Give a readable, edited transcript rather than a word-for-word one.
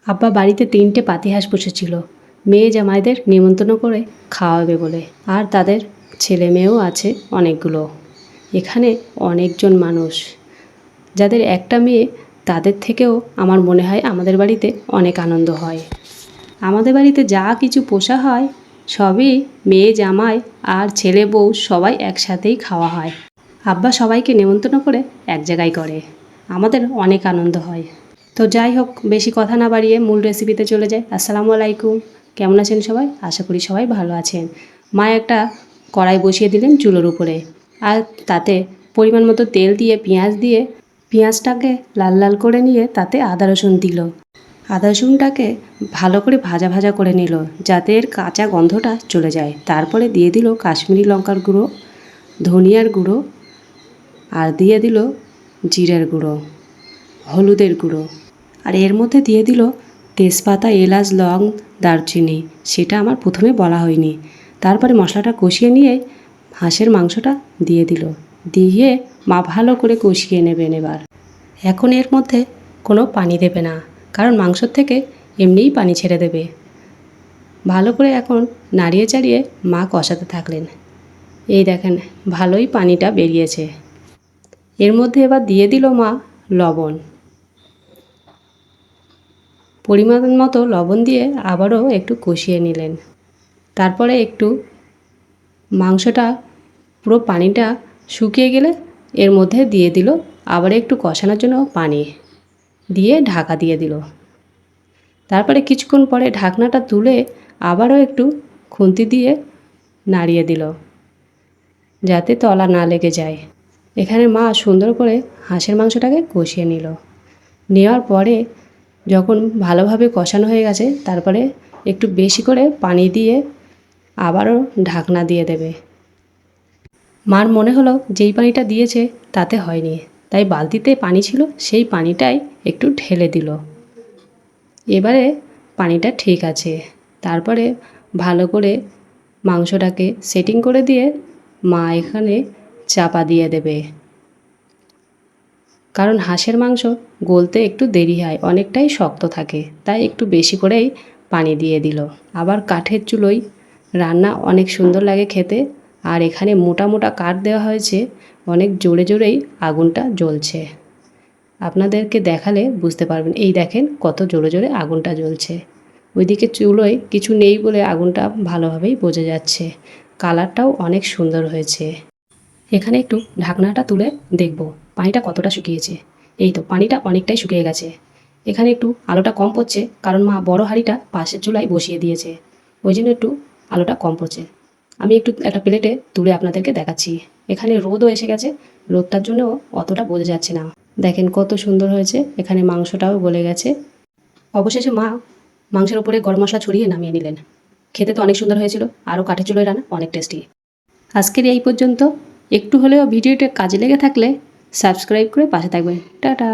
আব্বা বাড়িতে 3টে পাতিহাঁস পুষেছিল মেয়ে জামাইদের নিমন্ত্রণ করে খাওয়াবে বলে। আর তাদের ছেলে মেয়েও আছে অনেকগুলো। এখানে অনেকজন মানুষ, যাদের একটা মেয়ে তাদের থেকেও আমার মনে হয় আমাদের বাড়িতে অনেক আনন্দ হয়। আমাদের বাড়িতে যা কিছু পোষা হয় সবই মেয়ে জামাই আর ছেলে বউ সবাই একসাথেই খাওয়া হয়। আব্বা সবাইকে নিমন্ত্রণ করে এক জায়গায় করে, আমাদের অনেক আনন্দ হয়। তো যাই হোক, বেশি কথা না বাড়িয়ে মূল রেসিপিতে চলে যায়। আসসালামু আলাইকুম, কেমন আছেন সবাই? আশা করি সবাই ভালো আছেন। মা একটা কড়াই বসিয়ে দিলেন চুলোর উপরে, আর তাতে পরিমাণ মতো তেল দিয়ে পেঁয়াজ দিয়ে পেঁয়াজটাকে লাল লাল করে নিয়ে তাতে আদা রসুন দিল। আদা রসুনটাকে ভালো করে ভাজা ভাজা করে নিল যাতে এর কাঁচা গন্ধটা চলে যায়। তারপরে দিয়ে দিল কাশ্মীরি লঙ্কার গুঁড়ো, ধনিয়ার গুঁড়ো, আর দিয়ে দিল জিরের গুঁড়ো, হলুদের গুঁড়ো, আর এর মধ্যে দিয়ে দিল তেজপাতা, এলাচ, লং, দারচিনি। সেটা আমার প্রথমে বলা হয়নি। তারপরে মশলাটা কষিয়ে নিয়ে হাঁসের মাংসটা দিয়ে দিল, দিয়ে মা ভালো করে কষিয়ে নেবেন। এখন এর মধ্যে কোনো পানি দেবে না, কারণ মাংস থেকে এমনিই পানি ছেড়ে দেবে। ভালো করে এখন নাড়িয়ে চাড়িয়ে মা কষাতে থাকলেন। এই দেখেন ভালোই পানিটা বেরিয়েছে। এর মধ্যে এবার দিয়ে দিল মা লবণ। পরিমাণ মতো লবণ দিয়ে আবারও একটু কষিয়ে নিলেন। তারপরে একটু মাংসটা পুরো পানিটা শুকিয়ে গেলে এর মধ্যে দিয়ে দিল আবার একটু কষানোর জন্য পানি দিয়ে ঢাকা দিয়ে দিল। তারপরে কিছুক্ষণ পরে ঢাকনাটা তুলে আবারও একটু খুন্তি দিয়ে নাড়িয়ে দিল যাতে তলা না লেগে যায়। এখানে মা সুন্দর করে হাঁসের মাংসটাকে কষিয়ে নিল। নেওয়ার পরে যখন ভালোভাবে কষানো হয়ে গেছে, তারপরে একটু বেশি করে পানি দিয়ে আবারও ঢাকনা দিয়ে দেবে। মার মনে হলো যেই পানিটা দিয়েছে তাতে হয়নি, তাই বালতিতে পানি ছিল সেই পানিটাই একটু ঢেলে দিল। এবারে পানিটা ঠিক আছে। তারপরে ভালো করে মাংসটাকে সেটিং করে দিয়ে মা এখানে চাপা দিয়ে দেবে, কারণ হাঁসের মাংস গলতে একটু দেরি হয়, অনেকটাই শক্ত থাকে, তাই একটু বেশি করেই পানি দিয়ে দিল। আবার কাঠের চুলোয় রান্না অনেক সুন্দর লাগে খেতে। আর এখানে মোটা মোটা কাঠ দেওয়া হয়েছে, অনেক জোরে জোরেই আগুনটা জ্বলছে। আপনাদেরকে দেখালে বুঝতে পারবেন। এই দেখেন কত জোরে জোরে আগুনটা জ্বলছে। ওইদিকে চুলোয় কিছু নেই বলে আগুনটা ভালোভাবেই বোঝা যাচ্ছে। কালারটাও অনেক সুন্দর হয়েছে। এখানে একটু ঢাকনাটা তুলে দেখব পানিটা কতটা শুকিয়েছে। এই তো পানিটা অনেকটাই শুকিয়ে গেছে। এখানে একটু আলোটা কম পড়ছে, কারণ মা বড় হাঁড়িটা পাশের চুলায় বসিয়ে দিয়েছে, ওই জন্য একটু আলোটা কম পড়ছে। আমি একটু একটা প্লেটে তুলে আপনাদেরকে দেখাচ্ছি। এখানে রোদও এসে গেছে, রোদটার জন্যও অতটা বোঝা যাচ্ছে না। দেখেন কত সুন্দর হয়েছে। এখানে মাংসটাও গলে গেছে। অবশেষে মা মাংসের উপরে গরম মশলা ছড়িয়ে নামিয়ে নিলেন। খেতে তো অনেক সুন্দর হয়েছিল, আরও কাঠের চুলোয় রান্না অনেক টেস্টি। আজকের এই পর্যন্ত। একটু হলেও ভিডিওটা কাজে লেগে থাকলে সাবস্ক্রাইব করে পাশে থাকবেন। টাটা।